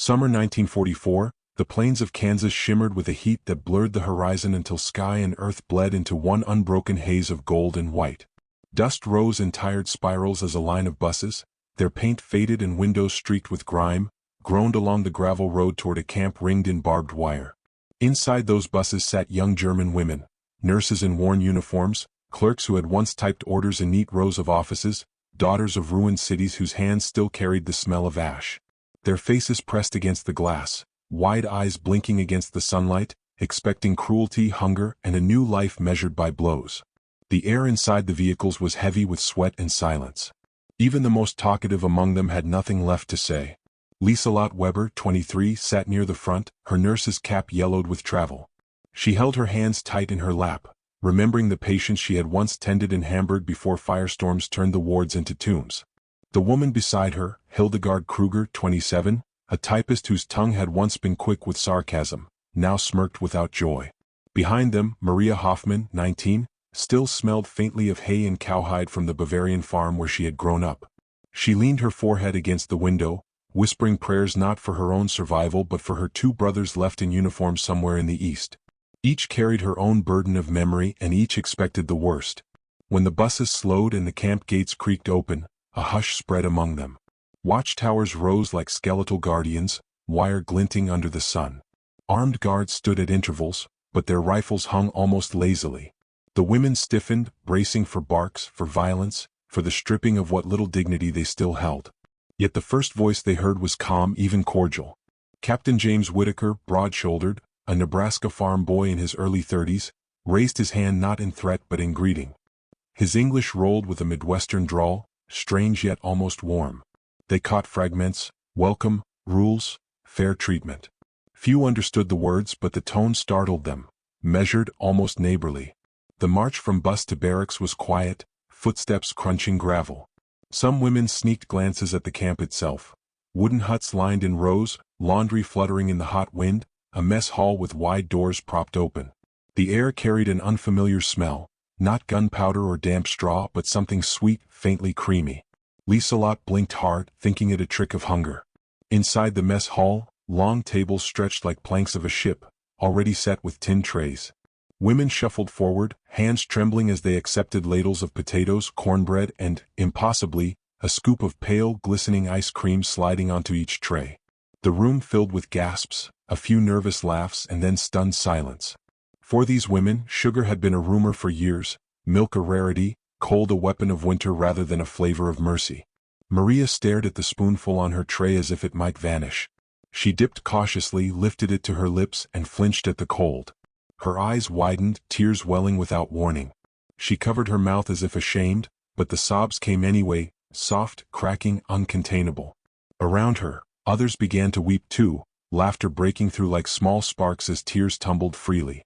Summer 1944, the plains of Kansas shimmered with a heat that blurred the horizon until sky and earth bled into one unbroken haze of gold and white. Dust rose in tired spirals as a line of buses, their paint faded and windows streaked with grime, groaned along the gravel road toward a camp ringed in barbed wire. Inside those buses sat young German women, nurses in worn uniforms, clerks who had once typed orders in neat rows of offices, daughters of ruined cities whose hands still carried the smell of ash. Their faces pressed against the glass, wide eyes blinking against the sunlight, expecting cruelty, hunger, and a new life measured by blows. The air inside the vehicles was heavy with sweat and silence. Even the most talkative among them had nothing left to say. Lieselot Weber, 23, sat near the front, her nurse's cap yellowed with travel. She held her hands tight in her lap, remembering the patients she had once tended in Hamburg before firestorms turned the wards into tombs. The woman beside her, Hildegard Kruger, 27, a typist whose tongue had once been quick with sarcasm, now smirked without joy. Behind them, Maria Hoffman, 19, still smelled faintly of hay and cowhide from the Bavarian farm where she had grown up. She leaned her forehead against the window, whispering prayers not for her own survival but for her two brothers left in uniform somewhere in the east. Each carried her own burden of memory and each expected the worst. When the buses slowed and the camp gates creaked open, a hush spread among them. Watchtowers rose like skeletal guardians, wire glinting under the sun. Armed guards stood at intervals, but their rifles hung almost lazily. The women stiffened, bracing for barks, for violence, for the stripping of what little dignity they still held. Yet the first voice they heard was calm, even cordial. Captain James Whitaker, broad-shouldered, a Nebraska farm boy in his early 30s, raised his hand not in threat but in greeting. His English rolled with a Midwestern drawl, strange yet almost warm. They caught fragments: welcome, rules, fair treatment. Few understood the words, but the tone startled them, measured, almost neighborly. The march from bus to barracks was quiet, footsteps crunching gravel. Some women sneaked glances at the camp itself. Wooden huts lined in rows, laundry fluttering in the hot wind, a mess hall with wide doors propped open. The air carried an unfamiliar smell, not gunpowder or damp straw but something sweet, faintly creamy. Lieselot blinked hard, thinking it a trick of hunger. Inside the mess hall, long tables stretched like planks of a ship, already set with tin trays. Women shuffled forward, hands trembling as they accepted ladles of potatoes, cornbread, and, impossibly, a scoop of pale, glistening ice cream sliding onto each tray. The room filled with gasps, a few nervous laughs, and then stunned silence. For these women, sugar had been a rumor for years, milk a rarity, cold a weapon of winter rather than a flavor of mercy. Maria stared at the spoonful on her tray as if it might vanish. She dipped cautiously, lifted it to her lips, and flinched at the cold. Her eyes widened, tears welling without warning. She covered her mouth as if ashamed, but the sobs came anyway, soft, cracking, uncontainable. Around her, others began to weep too, laughter breaking through like small sparks as tears tumbled freely.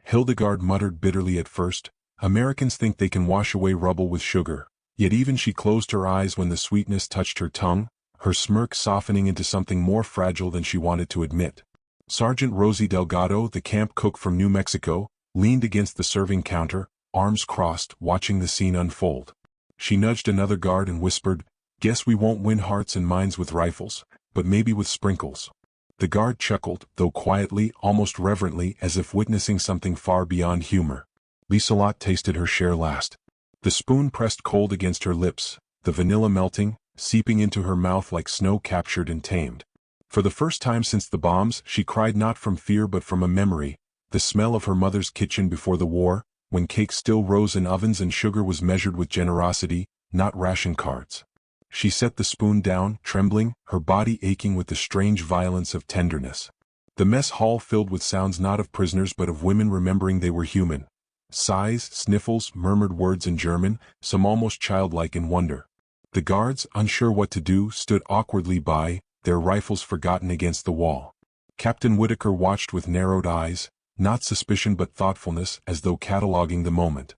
Hildegard muttered bitterly at first, "Americans think they can wash away rubble with sugar," yet even she closed her eyes when the sweetness touched her tongue, her smirk softening into something more fragile than she wanted to admit. Sergeant Rosie Delgado, the camp cook from New Mexico, leaned against the serving counter, arms crossed, watching the scene unfold. She nudged another guard and whispered, "Guess we won't win hearts and minds with rifles, but maybe with sprinkles." The guard chuckled, though quietly, almost reverently, as if witnessing something far beyond humor. Lieselot tasted her share last. The spoon pressed cold against her lips, the vanilla melting, seeping into her mouth like snow captured and tamed. For the first time since the bombs, she cried not from fear but from a memory, the smell of her mother's kitchen before the war, when cake still rose in ovens and sugar was measured with generosity, not ration cards. She set the spoon down, trembling, her body aching with the strange violence of tenderness. The mess hall filled with sounds not of prisoners but of women remembering they were human. Sighs, sniffles, murmured words in German, some almost childlike in wonder. The guards, unsure what to do, stood awkwardly by, their rifles forgotten against the wall. Captain Whitaker watched with narrowed eyes, not suspicion but thoughtfulness, as though cataloging the moment.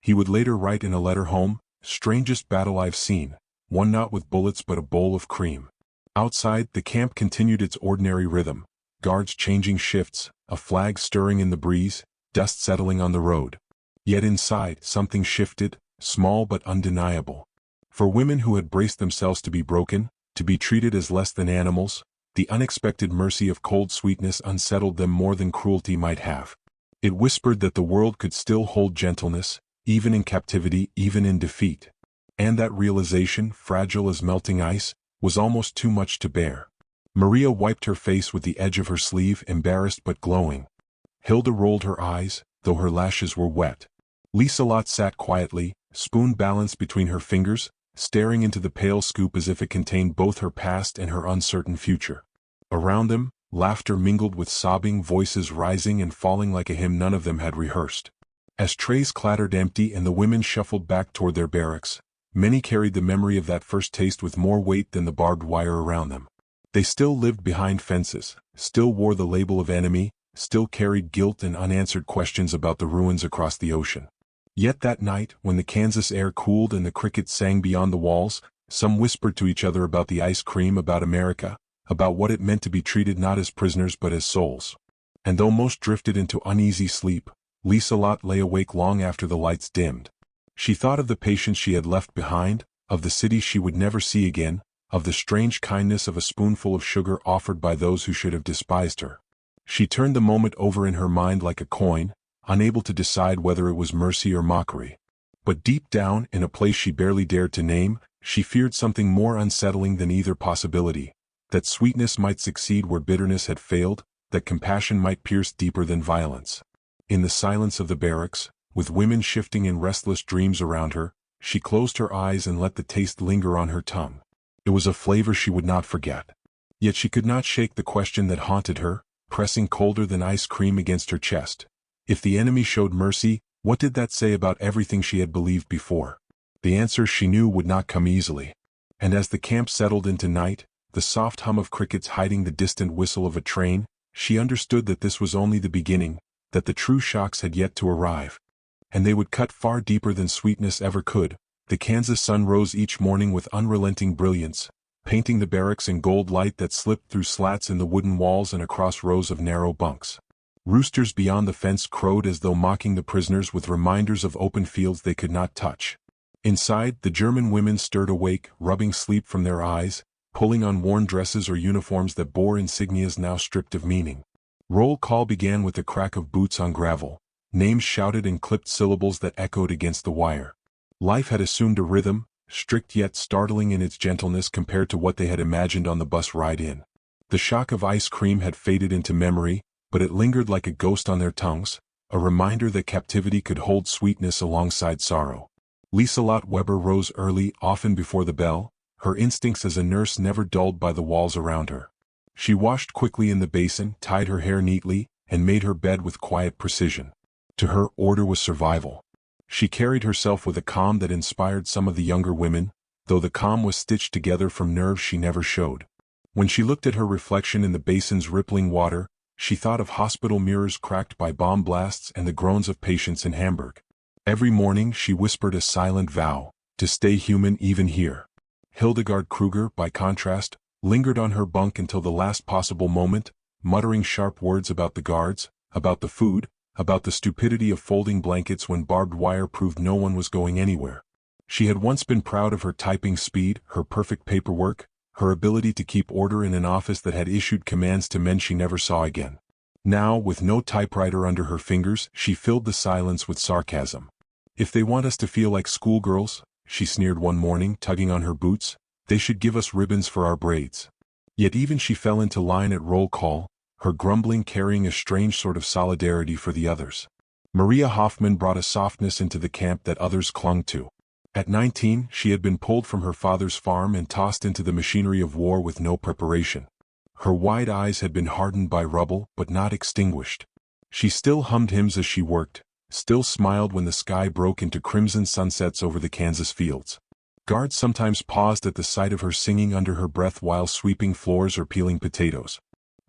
He would later write in a letter home, "Strangest battle I've seen, one not with bullets but a bowl of cream." Outside, the camp continued its ordinary rhythm, guards changing shifts, a flag stirring in the breeze, dust settling on the road. Yet inside, something shifted, small but undeniable. For women who had braced themselves to be broken, to be treated as less than animals, The unexpected mercy of cold sweetness unsettled them more than cruelty might have. It whispered that the world could still hold gentleness, even in captivity, even in defeat. And that realization, fragile as melting ice, was almost too much to bear. Maria wiped her face with the edge of her sleeve, embarrassed but glowing. Hilda rolled her eyes, though her lashes were wet. Lieselot sat quietly, spoon balanced between her fingers, staring into the pale scoop as if it contained both her past and her uncertain future. Around them, laughter mingled with sobbing, voices rising and falling like a hymn none of them had rehearsed. As trays clattered empty and the women shuffled back toward their barracks, many carried the memory of that first taste with more weight than the barbed wire around them. They still lived behind fences, still wore the label of enemy, still carried guilt and unanswered questions about the ruins across the ocean. Yet that night, when the Kansas air cooled and the crickets sang beyond the walls, some whispered to each other about the ice cream, about America, about what it meant to be treated not as prisoners but as souls. And though most drifted into uneasy sleep, Lieselot lay awake long after the lights dimmed. She thought of the patients she had left behind, of the cities she would never see again, of the strange kindness of a spoonful of sugar offered by those who should have despised her. She turned the moment over in her mind like a coin, unable to decide whether it was mercy or mockery. But deep down, in a place she barely dared to name, she feared something more unsettling than either possibility: that sweetness might succeed where bitterness had failed, that compassion might pierce deeper than violence. In the silence of the barracks, with women shifting in restless dreams around her, she closed her eyes and let the taste linger on her tongue. It was a flavor she would not forget. Yet she could not shake the question that haunted her, pressing colder than ice cream against her chest. If the enemy showed mercy, what did that say about everything she had believed before? The answer she knew would not come easily. And as the camp settled into night, the soft hum of crickets hiding the distant whistle of a train, she understood that this was only the beginning, that the true shocks had yet to arrive. And they would cut far deeper than sweetness ever could. The Kansas sun rose each morning with unrelenting brilliance, painting the barracks in gold light that slipped through slats in the wooden walls and across rows of narrow bunks. Roosters beyond the fence crowed as though mocking the prisoners with reminders of open fields they could not touch. Inside, the German women stirred awake, rubbing sleep from their eyes, pulling on worn dresses or uniforms that bore insignias now stripped of meaning. Roll call began with the crack of boots on gravel, names shouted in clipped syllables that echoed against the wire. Life had assumed a rhythm, strict yet startling in its gentleness compared to what they had imagined on the bus ride in. The shock of ice cream had faded into memory, but it lingered like a ghost on their tongues, a reminder that captivity could hold sweetness alongside sorrow. Lieselot Weber rose early, often before the bell, her instincts as a nurse never dulled by the walls around her. She washed quickly in the basin, tied her hair neatly, and made her bed with quiet precision. To her, order was survival. She carried herself with a calm that inspired some of the younger women, though the calm was stitched together from nerves she never showed. When she looked at her reflection in the basin's rippling water, she thought of hospital mirrors cracked by bomb blasts and the groans of patients in Hamburg. Every morning she whispered a silent vow, to stay human even here. Hildegard Kruger, by contrast, lingered on her bunk until the last possible moment, muttering sharp words about the guards, about the food, about the stupidity of folding blankets when barbed wire proved no one was going anywhere. She had once been proud of her typing speed, her perfect paperwork, her ability to keep order in an office that had issued commands to men she never saw again. Now, with no typewriter under her fingers, she filled the silence with sarcasm. "If they want us to feel like schoolgirls," she sneered one morning, tugging on her boots, "they should give us ribbons for our braids." Yet even she fell into line at roll call, her grumbling carrying a strange sort of solidarity for the others. Maria Hoffman brought a softness into the camp that others clung to. At 19, she had been pulled from her father's farm and tossed into the machinery of war with no preparation. Her wide eyes had been hardened by rubble, but not extinguished. She still hummed hymns as she worked, still smiled when the sky broke into crimson sunsets over the Kansas fields. Guards sometimes paused at the sight of her singing under her breath while sweeping floors or peeling potatoes.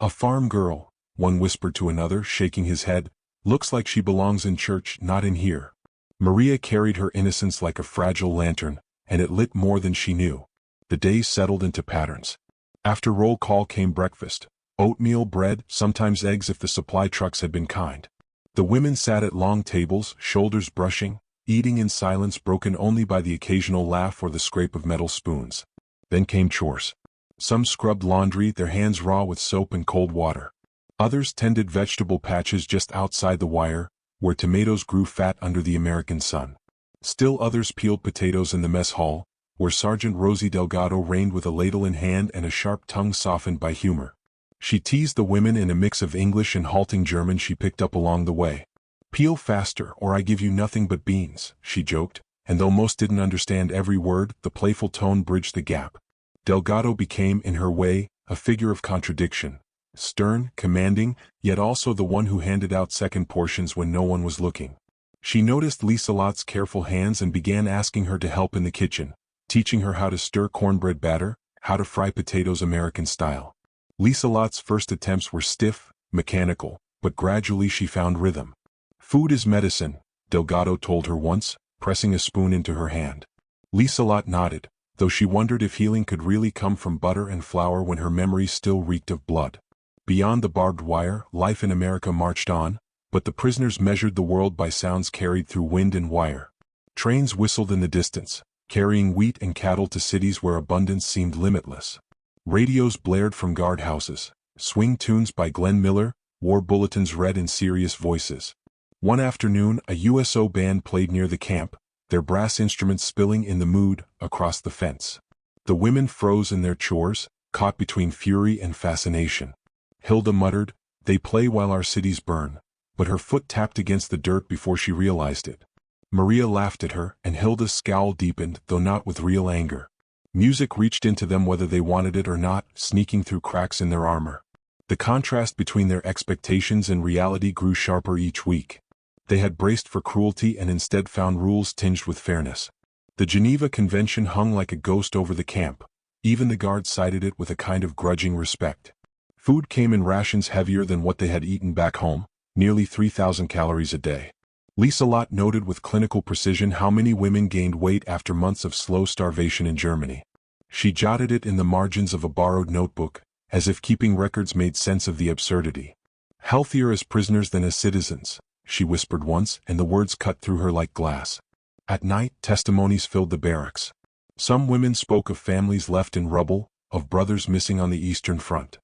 "A farm girl," one whispered to another, shaking his head, "looks like she belongs in church, not in here." Maria carried her innocence like a fragile lantern, and it lit more than she knew. The days settled into patterns. After roll call came breakfast: oatmeal, bread, sometimes eggs if the supply trucks had been kind. The women sat at long tables, shoulders brushing, eating in silence broken only by the occasional laugh or the scrape of metal spoons. Then came chores. Some scrubbed laundry, their hands raw with soap and cold water. Others tended vegetable patches just outside the wire, where tomatoes grew fat under the American sun. Still others peeled potatoes in the mess hall, where Sergeant Rosie Delgado reigned with a ladle in hand and a sharp tongue softened by humor. She teased the women in a mix of English and halting German she picked up along the way. "Peel faster, or I give you nothing but beans," she joked, and though most didn't understand every word, the playful tone bridged the gap. Delgado became, in her way, a figure of contradiction. Stern, commanding, yet also the one who handed out second portions when no one was looking. She noticed Liselotte's careful hands and began asking her to help in the kitchen, teaching her how to stir cornbread batter, how to fry potatoes American style. Liselotte's first attempts were stiff, mechanical, but gradually she found rhythm. "Food is medicine," Delgado told her once, pressing a spoon into her hand. Liselotte nodded, though she wondered if healing could really come from butter and flour when her memories still reeked of blood. Beyond the barbed wire, life in America marched on, but the prisoners measured the world by sounds carried through wind and wire. Trains whistled in the distance, carrying wheat and cattle to cities where abundance seemed limitless. Radios blared from guardhouses, swing tunes by Glenn Miller, war bulletins read in serious voices. One afternoon, a USO band played near the camp, their brass instruments spilling in the mood across the fence. The women froze in their chores, caught between fury and fascination. Hilda muttered, "They play while our cities burn," but her foot tapped against the dirt before she realized it. Maria laughed at her, and Hilda's scowl deepened, though not with real anger. Music reached into them whether they wanted it or not, sneaking through cracks in their armor. The contrast between their expectations and reality grew sharper each week. They had braced for cruelty and instead found rules tinged with fairness. The Geneva Convention hung like a ghost over the camp. Even the guards cited it with a kind of grudging respect. Food came in rations heavier than what they had eaten back home, nearly 3,000 calories a day. Liselotte noted with clinical precision how many women gained weight after months of slow starvation in Germany. She jotted it in the margins of a borrowed notebook, as if keeping records made sense of the absurdity. "Healthier as prisoners than as citizens," she whispered once, and the words cut through her like glass. At night, testimonies filled the barracks. Some women spoke of families left in rubble, of brothers missing on the Eastern Front.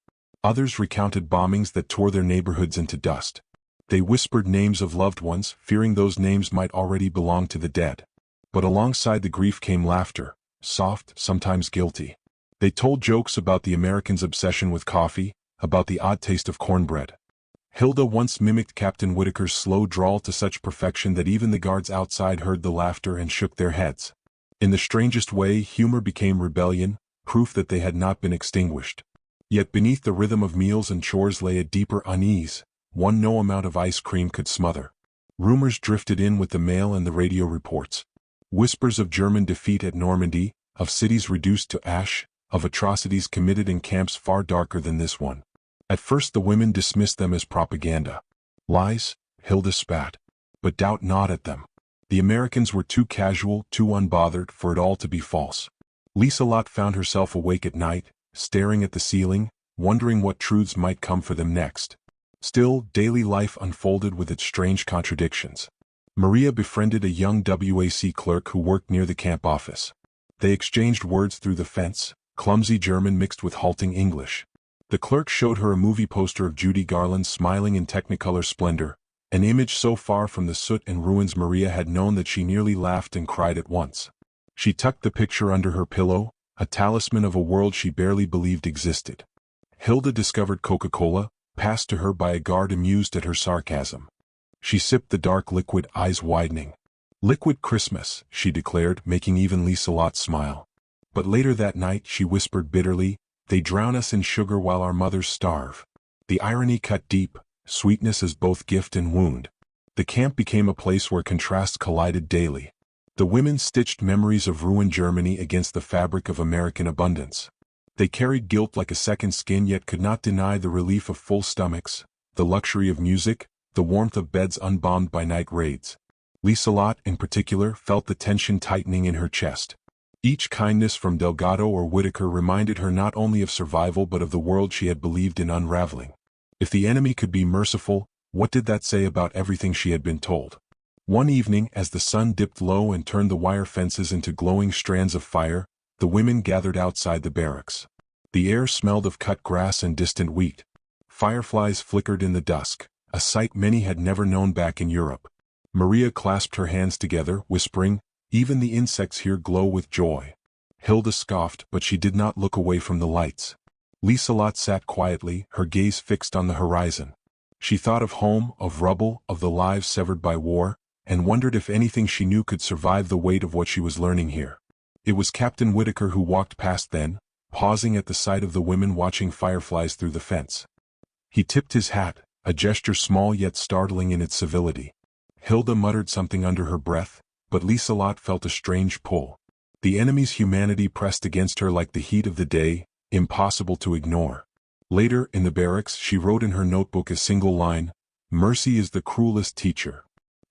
Others recounted bombings that tore their neighborhoods into dust. They whispered names of loved ones, fearing those names might already belong to the dead. But alongside the grief came laughter, soft, sometimes guilty. They told jokes about the Americans' obsession with coffee, about the odd taste of cornbread. Hilda once mimicked Captain Whitaker's slow drawl to such perfection that even the guards outside heard the laughter and shook their heads. In the strangest way, humor became rebellion, proof that they had not been extinguished. Yet beneath the rhythm of meals and chores lay a deeper unease, one no amount of ice cream could smother. Rumors drifted in with the mail and the radio reports. Whispers of German defeat at Normandy, of cities reduced to ash, of atrocities committed in camps far darker than this one. At first the women dismissed them as propaganda. Lies, Hilda spat. But doubt gnawed at them. The Americans were too casual, too unbothered for it all to be false. Liselotte found herself awake at night, staring at the ceiling, wondering what truths might come for them next. Still, daily life unfolded with its strange contradictions. Maria befriended a young WAC clerk who worked near the camp office. They exchanged words through the fence, clumsy German mixed with halting English. The clerk showed her a movie poster of Judy Garland smiling in Technicolor splendor, an image so far from the soot and ruins Maria had known that she nearly laughed and cried at once. She tucked the picture under her pillow, a talisman of a world she barely believed existed. Hilda discovered Coca-Cola, passed to her by a guard amused at her sarcasm. She sipped the dark liquid, eyes widening. "Liquid Christmas," she declared, making even Liselotte smile. But later that night she whispered bitterly, "They drown us in sugar while our mothers starve." The irony cut deep, sweetness is both gift and wound. The camp became a place where contrasts collided daily. The women stitched memories of ruined Germany against the fabric of American abundance. They carried guilt like a second skin yet could not deny the relief of full stomachs, the luxury of music, the warmth of beds unbombed by night raids. Liselotte, in particular, felt the tension tightening in her chest. Each kindness from Delgado or Whitaker reminded her not only of survival but of the world she had believed in unraveling. If the enemy could be merciful, what did that say about everything she had been told? One evening, as the sun dipped low and turned the wire fences into glowing strands of fire, the women gathered outside the barracks. The air smelled of cut grass and distant wheat. Fireflies flickered in the dusk, a sight many had never known back in Europe. Maria clasped her hands together, whispering, "Even the insects here glow with joy." Hilda scoffed, but she did not look away from the lights. Lieselot sat quietly, her gaze fixed on the horizon. She thought of home, of rubble, of the lives severed by war, and wondered if anything she knew could survive the weight of what she was learning here. It was Captain Whitaker who walked past then, pausing at the sight of the women watching fireflies through the fence. He tipped his hat, a gesture small yet startling in its civility. Hilda muttered something under her breath, but Lieselot felt a strange pull. The enemy's humanity pressed against her like the heat of the day, impossible to ignore. Later, in the barracks, she wrote in her notebook a single line, "Mercy is the cruelest teacher."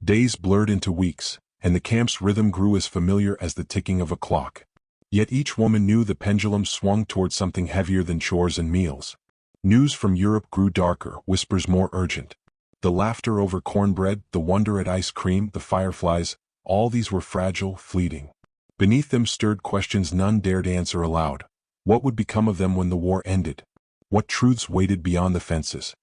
Days blurred into weeks, and the camp's rhythm grew as familiar as the ticking of a clock. Yet each woman knew the pendulum swung toward something heavier than chores and meals. News from Europe grew darker, whispers more urgent. The laughter over cornbread, the wonder at ice cream, the fireflies, all these were fragile, fleeting. Beneath them stirred questions none dared answer aloud. What would become of them when the war ended? What truths waited beyond the fences?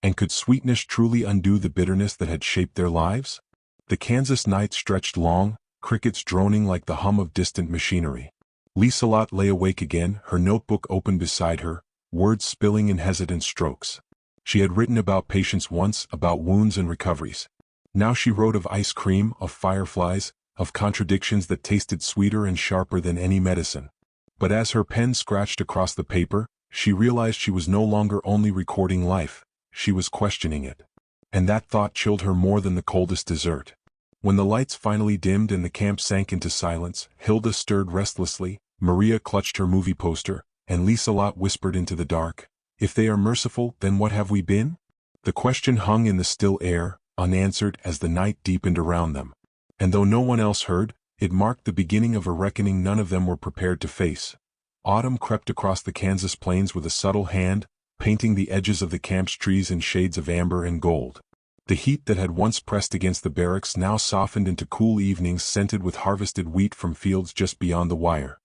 And could sweetness truly undo the bitterness that had shaped their lives? The Kansas night stretched long, crickets droning like the hum of distant machinery. Lieselot lay awake again, her notebook open beside her, words spilling in hesitant strokes. She had written about patience once, about wounds and recoveries. Now she wrote of ice cream, of fireflies, of contradictions that tasted sweeter and sharper than any medicine. But as her pen scratched across the paper, she realized she was no longer only recording life, she was questioning it. And that thought chilled her more than the coldest dessert. When the lights finally dimmed and the camp sank into silence, Hilda stirred restlessly, Maria clutched her movie poster, and Lieselot whispered into the dark, "If they are merciful, then what have we been?" The question hung in the still air, unanswered as the night deepened around them. And though no one else heard, it marked the beginning of a reckoning none of them were prepared to face. Autumn crept across the Kansas plains with a subtle hand, painting the edges of the camp's trees in shades of amber and gold. The heat that had once pressed against the barracks now softened into cool evenings scented with harvested wheat from fields just beyond the wire.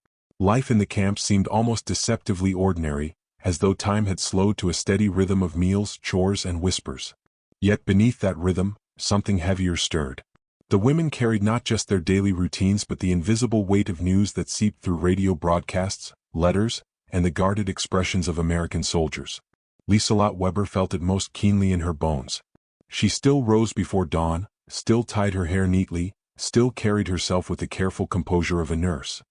Life in the camp seemed almost deceptively ordinary, as though time had slowed to a steady rhythm of meals, chores, and whispers. Yet beneath that rhythm, something heavier stirred. The women carried not just their daily routines but the invisible weight of news that seeped through radio broadcasts, letters, and the guarded expressions of American soldiers. Lieselot Weber felt it most keenly in her bones. She still rose before dawn, still tied her hair neatly, still carried herself with the careful composure of a nurse.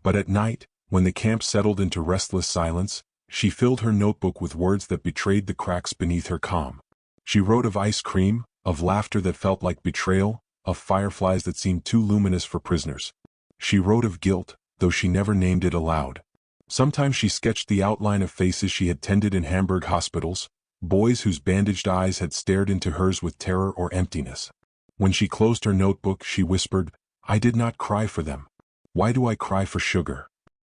But at night, when the camp settled into restless silence, she filled her notebook with words that betrayed the cracks beneath her calm. She wrote of ice cream, of laughter that felt like betrayal, of fireflies that seemed too luminous for prisoners. She wrote of guilt, though she never named it aloud. Sometimes she sketched the outline of faces she had tended in Hamburg hospitals, boys whose bandaged eyes had stared into hers with terror or emptiness. When she closed her notebook, she whispered, "I did not cry for them. Why do I cry for sugar?"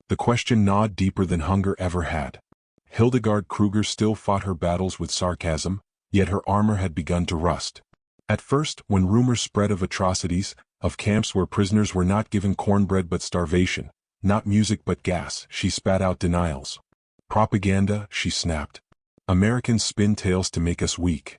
The question gnawed deeper than hunger ever had. Hildegard Kruger still fought her battles with sarcasm, yet her armor had begun to rust. At first, when rumors spread of atrocities, of camps where prisoners were not given cornbread but starvation, not music but gas, she spat out denials. "Propaganda," she snapped. "Americans spin tales to make us weak."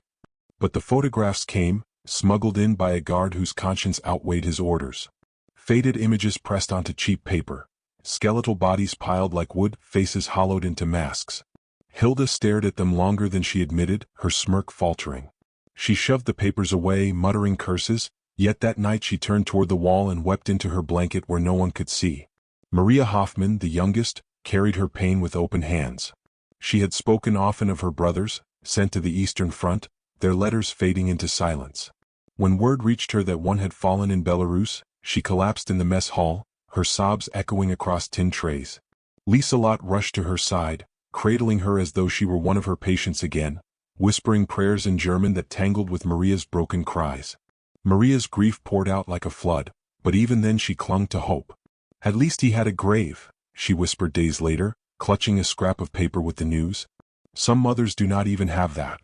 But the photographs came, smuggled in by a guard whose conscience outweighed his orders. Faded images pressed onto cheap paper. Skeletal bodies piled like wood, faces hollowed into masks. Hilda stared at them longer than she admitted, her smirk faltering. She shoved the papers away, muttering curses, yet that night she turned toward the wall and wept into her blanket where no one could see. Maria Hoffman, the youngest, carried her pain with open hands. She had spoken often of her brothers, sent to the Eastern Front, their letters fading into silence. When word reached her that one had fallen in Belarus, she collapsed in the mess hall, her sobs echoing across tin trays. Lieselot rushed to her side, cradling her as though she were one of her patients again, whispering prayers in German that tangled with Maria's broken cries. Maria's grief poured out like a flood, but even then she clung to hope. "At least he had a grave," she whispered days later, clutching a scrap of paper with the news. "Some mothers do not even have that."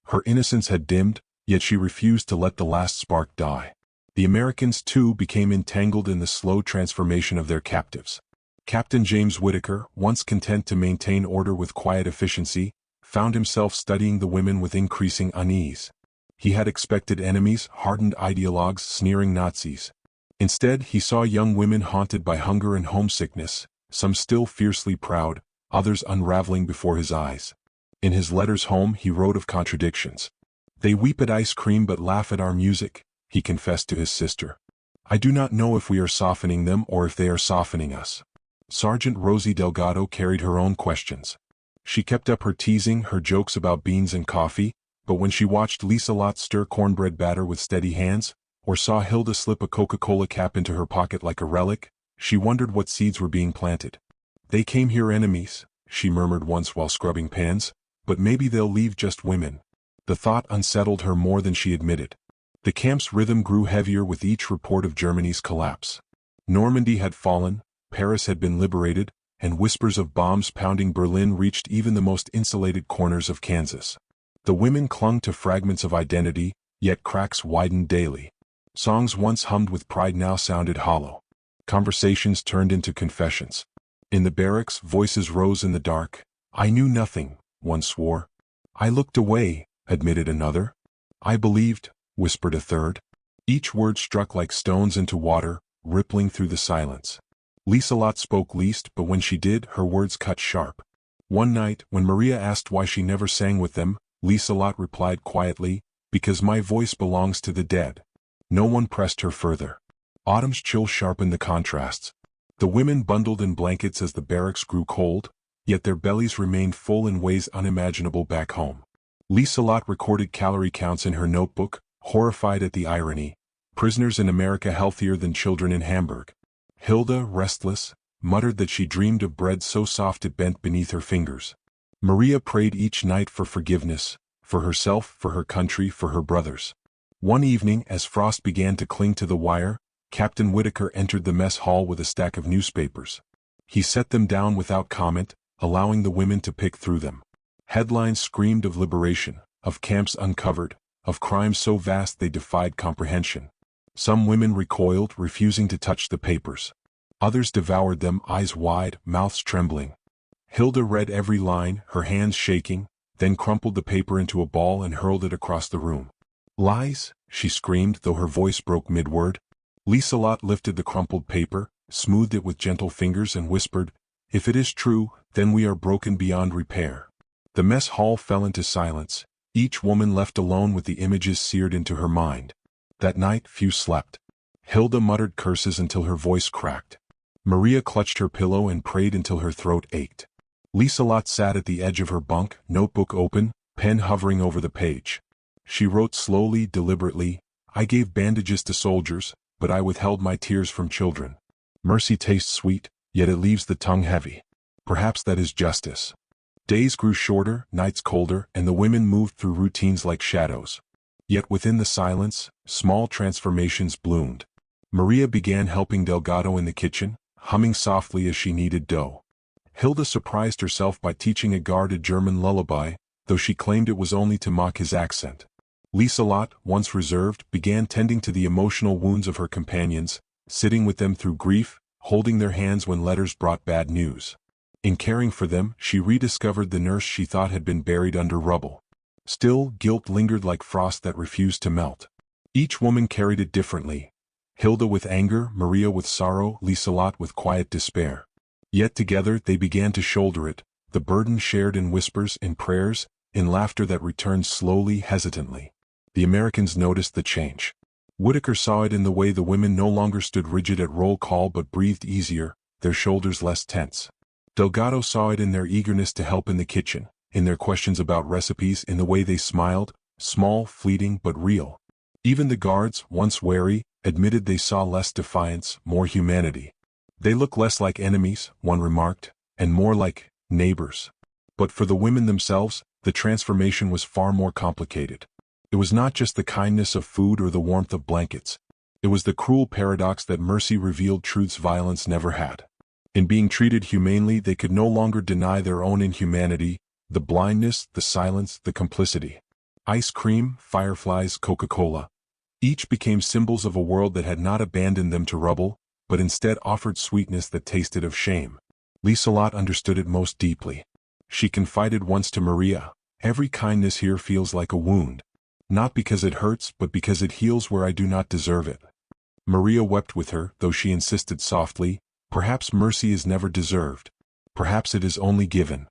Her innocence had dimmed, yet she refused to let the last spark die. The Americans, too, became entangled in the slow transformation of their captives. Captain James Whittaker, once content to maintain order with quiet efficiency, found himself studying the women with increasing unease. He had expected enemies, hardened ideologues, sneering Nazis. Instead, he saw young women haunted by hunger and homesickness, some still fiercely proud, others unraveling before his eyes. In his letters home, he wrote of contradictions. "They weep at ice cream but laugh at our music," he confessed to his sister. "I do not know if we are softening them or if they are softening us." Sergeant Rosie Delgado carried her own questions. She kept up her teasing, her jokes about beans and coffee, but when she watched Lisa Lott stir cornbread batter with steady hands, or saw Hilda slip a Coca-Cola cap into her pocket like a relic, she wondered what seeds were being planted. "They came here enemies," she murmured once while scrubbing pans, "but maybe they'll leave just women." The thought unsettled her more than she admitted. The camp's rhythm grew heavier with each report of Germany's collapse. Normandy had fallen, Paris had been liberated, and whispers of bombs pounding Berlin reached even the most insulated corners of Kansas. The women clung to fragments of identity, yet cracks widened daily. Songs once hummed with pride now sounded hollow. Conversations turned into confessions. In the barracks, voices rose in the dark. "I knew nothing," one swore. "I looked away," admitted another. "I believed," whispered a third. Each word struck like stones into water, rippling through the silence. Lisa Lott spoke least, but when she did, her words cut sharp. One night, when Maria asked why she never sang with them, Lisa Lott replied quietly, "Because my voice belongs to the dead." No one pressed her further. Autumn's chill sharpened the contrasts. The women bundled in blankets as the barracks grew cold, yet their bellies remained full in ways unimaginable back home. Lisa Lott recorded calorie counts in her notebook, horrified at the irony. Prisoners in America healthier than children in Hamburg. Hilda, restless, muttered that she dreamed of bread so soft it bent beneath her fingers. Maria prayed each night for forgiveness, for herself, for her country, for her brothers. One evening, as frost began to cling to the wire, Captain Whittaker entered the mess hall with a stack of newspapers. He set them down without comment, allowing the women to pick through them. Headlines screamed of liberation, of camps uncovered, of crimes so vast they defied comprehension. Some women recoiled, refusing to touch the papers. Others devoured them, eyes wide, mouths trembling. Hilda read every line, her hands shaking, then crumpled the paper into a ball and hurled it across the room. "Lies," she screamed, though her voice broke mid-word. Lisa Lott lifted the crumpled paper, smoothed it with gentle fingers and whispered, "If it is true, then we are broken beyond repair." The mess hall fell into silence, each woman left alone with the images seared into her mind. That night, few slept. Hilda muttered curses until her voice cracked. Maria clutched her pillow and prayed until her throat ached. Lisa Lott sat at the edge of her bunk, notebook open, pen hovering over the page. She wrote slowly, deliberately, "I gave bandages to soldiers, but I withheld my tears from children. Mercy tastes sweet, yet it leaves the tongue heavy. Perhaps that is justice." Days grew shorter, nights colder, and the women moved through routines like shadows. Yet within the silence, small transformations bloomed. Maria began helping Delgado in the kitchen, humming softly as she kneaded dough. Hilda surprised herself by teaching a guard a German lullaby, though she claimed it was only to mock his accent. Lisa Lott, once reserved, began tending to the emotional wounds of her companions, sitting with them through grief, holding their hands when letters brought bad news. In caring for them, she rediscovered the nurse she thought had been buried under rubble. Still, guilt lingered like frost that refused to melt. Each woman carried it differently. Hilda with anger, Maria with sorrow, Lisa Lott with quiet despair. Yet together they began to shoulder it, the burden shared in whispers, in prayers, in laughter that returned slowly, hesitantly. The Americans noticed the change. Whittaker saw it in the way the women no longer stood rigid at roll call but breathed easier, their shoulders less tense. Delgado saw it in their eagerness to help in the kitchen, in their questions about recipes, in the way they smiled, small, fleeting, but real. Even the guards, once wary, admitted they saw less defiance, more humanity. "They look less like enemies," one remarked, "and more like neighbors." But for the women themselves, the transformation was far more complicated. It was not just the kindness of food or the warmth of blankets. It was the cruel paradox that mercy revealed truths violence never had. In being treated humanely, they could no longer deny their own inhumanity, the blindness, the silence, the complicity. Ice cream, fireflies, Coca-Cola. Each became symbols of a world that had not abandoned them to rubble, but instead offered sweetness that tasted of shame. Lieselot understood it most deeply. She confided once to Maria, "Every kindness here feels like a wound. Not because it hurts, but because it heals where I do not deserve it." Maria wept with her, though she insisted softly, "Perhaps mercy is never deserved. Perhaps it is only given."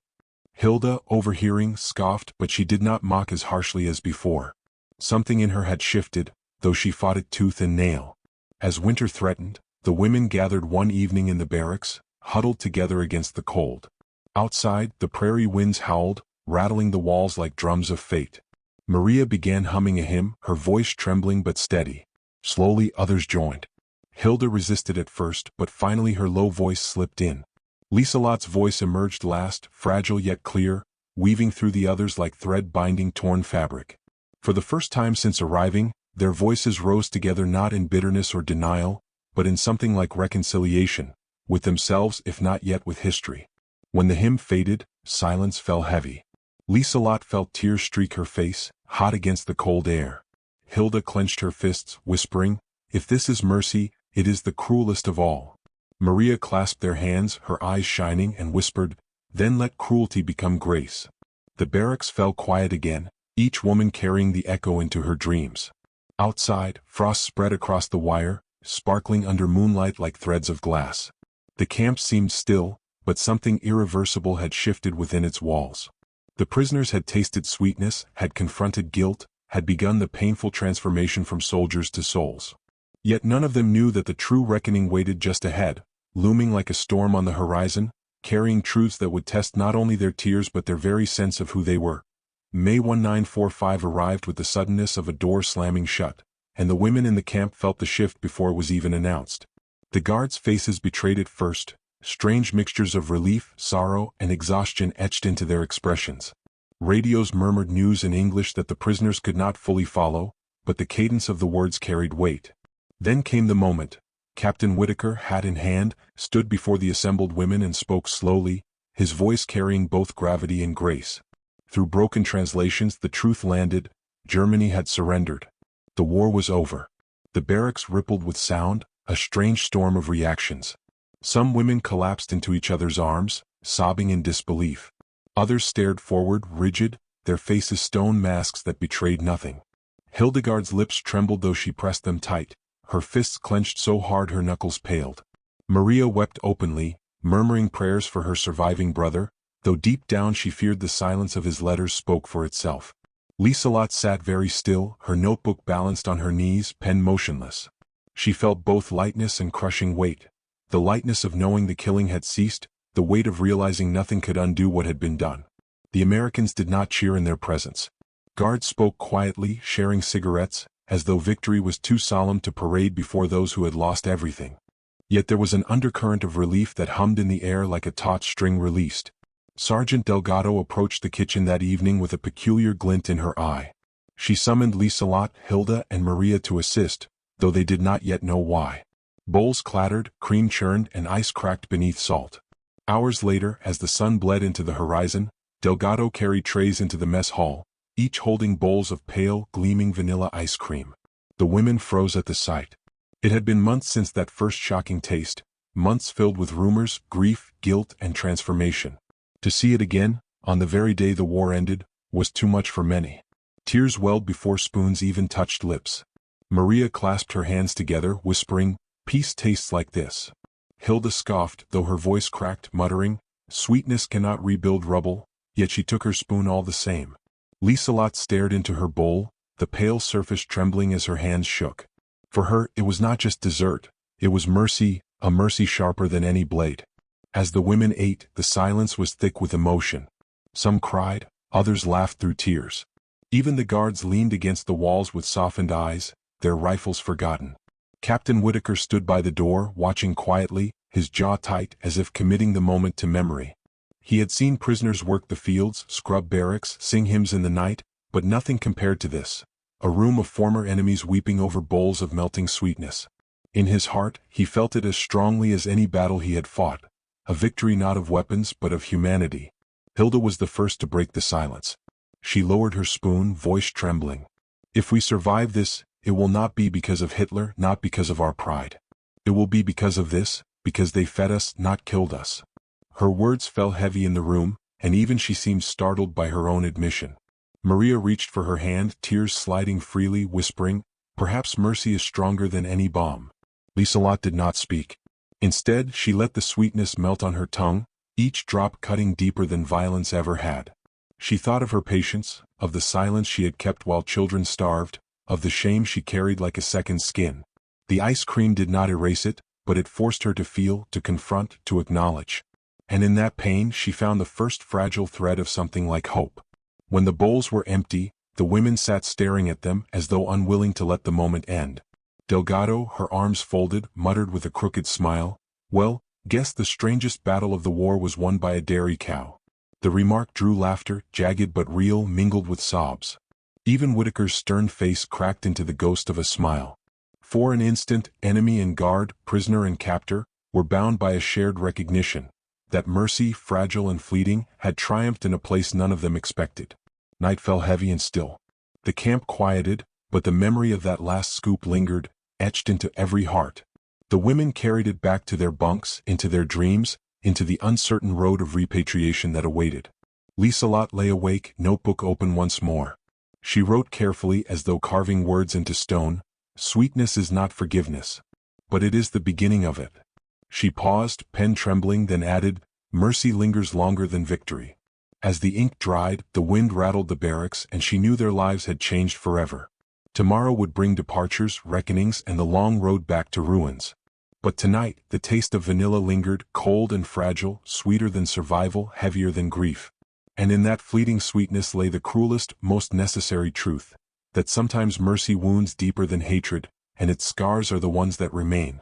Hilda, overhearing, scoffed, but she did not mock as harshly as before. Something in her had shifted, though she fought it tooth and nail. As winter threatened, the women gathered one evening in the barracks, huddled together against the cold. Outside, the prairie winds howled, rattling the walls like drums of fate. Maria began humming a hymn, her voice trembling but steady. Slowly others joined. Hilda resisted at first, but finally her low voice slipped in. Lieselot's voice emerged last, fragile yet clear, weaving through the others like thread binding torn fabric. For the first time since arriving, their voices rose together not in bitterness or denial, but in something like reconciliation, with themselves if not yet with history. When the hymn faded, silence fell heavy. Lieselot felt tears streak her face, hot against the cold air. Hilda clenched her fists, whispering, "If this is mercy, it is the cruelest of all." Maria clasped their hands, her eyes shining, and whispered, "Then let cruelty become grace." The barracks fell quiet again, each woman carrying the echo into her dreams. Outside, frost spread across the wire, sparkling under moonlight like threads of glass. The camp seemed still, but something irreversible had shifted within its walls. The prisoners had tasted sweetness, had confronted guilt, had begun the painful transformation from soldiers to souls. Yet none of them knew that the true reckoning waited just ahead, looming like a storm on the horizon, carrying truths that would test not only their tears but their very sense of who they were. May 1945 arrived with the suddenness of a door slamming shut, and the women in the camp felt the shift before it was even announced. The guards' faces betrayed it first, strange mixtures of relief, sorrow, and exhaustion etched into their expressions. Radios murmured news in English that the prisoners could not fully follow, but the cadence of the words carried weight. Then came the moment. Captain Whitaker, hat in hand, stood before the assembled women and spoke slowly, his voice carrying both gravity and grace. Through broken translations the truth landed: Germany had surrendered. The war was over. The barracks rippled with sound, a strange storm of reactions. Some women collapsed into each other's arms, sobbing in disbelief. Others stared forward, rigid, their faces stone masks that betrayed nothing. Hildegard's lips trembled though she pressed them tight, her fists clenched so hard her knuckles paled. Maria wept openly, murmuring prayers for her surviving brother, though deep down she feared the silence of his letters spoke for itself. Lieselot sat very still, her notebook balanced on her knees, pen motionless. She felt both lightness and crushing weight. The lightness of knowing the killing had ceased, the weight of realizing nothing could undo what had been done. The Americans did not cheer in their presence. Guards spoke quietly, sharing cigarettes, as though victory was too solemn to parade before those who had lost everything. Yet there was an undercurrent of relief that hummed in the air like a taut string released. Sergeant Delgado approached the kitchen that evening with a peculiar glint in her eye. She summoned Lieselot, Hilda, and Maria to assist, though they did not yet know why. Bowls clattered, cream churned, and ice cracked beneath salt. Hours later, as the sun bled into the horizon, Delgado carried trays into the mess hall, each holding bowls of pale, gleaming vanilla ice cream. The women froze at the sight. It had been months since that first shocking taste, months filled with rumors, grief, guilt, and transformation. To see it again, on the very day the war ended, was too much for many. Tears welled before spoons even touched lips. Maria clasped her hands together, whispering, "Peace tastes like this." Hilda scoffed, though her voice cracked, muttering, "Sweetness cannot rebuild rubble," yet she took her spoon all the same. Lieselot stared into her bowl, the pale surface trembling as her hands shook. For her, it was not just dessert, it was mercy, a mercy sharper than any blade. As the women ate, the silence was thick with emotion. Some cried, others laughed through tears. Even the guards leaned against the walls with softened eyes, their rifles forgotten. Captain Whitaker stood by the door, watching quietly, his jaw tight as if committing the moment to memory. He had seen prisoners work the fields, scrub barracks, sing hymns in the night, but nothing compared to this. A room of former enemies weeping over bowls of melting sweetness. In his heart, he felt it as strongly as any battle he had fought. A victory not of weapons but of humanity. Hilda was the first to break the silence. She lowered her spoon, voice trembling. "If we survive this, it will not be because of Hitler, not because of our pride. It will be because of this, because they fed us, not killed us. Her words fell heavy in the room, and even she seemed startled by her own admission. Maria reached for her hand, tears sliding freely, whispering, "Perhaps mercy is stronger than any bomb." Liselot did not speak. Instead, she let the sweetness melt on her tongue, each drop cutting deeper than violence ever had. She thought of her patience, of the silence she had kept while children starved, of the shame she carried like a second skin. The ice cream did not erase it, but it forced her to feel, to confront, to acknowledge. And in that pain she found the first fragile thread of something like hope. When the bowls were empty, the women sat staring at them as though unwilling to let the moment end. Delgado, her arms folded, muttered with a crooked smile, "Well, guess the strangest battle of the war was won by a dairy cow." The remark drew laughter, jagged but real, mingled with sobs. Even Whitaker's stern face cracked into the ghost of a smile. For an instant, enemy and guard, prisoner and captor, were bound by a shared recognition that mercy, fragile and fleeting, had triumphed in a place none of them expected. Night fell heavy and still. The camp quieted, but the memory of that last scoop lingered, etched into every heart. The women carried it back to their bunks, into their dreams, into the uncertain road of repatriation that awaited. Liselot lay awake, notebook open once more. She wrote carefully, as though carving words into stone, "Sweetness is not forgiveness. But it is the beginning of it." She paused, pen trembling, then added, "Mercy lingers longer than victory." As the ink dried, the wind rattled the barracks, and she knew their lives had changed forever. Tomorrow would bring departures, reckonings, and the long road back to ruins. But tonight, the taste of vanilla lingered, cold and fragile, sweeter than survival, heavier than grief. And in that fleeting sweetness lay the cruelest, most necessary truth, that sometimes mercy wounds deeper than hatred, and its scars are the ones that remain.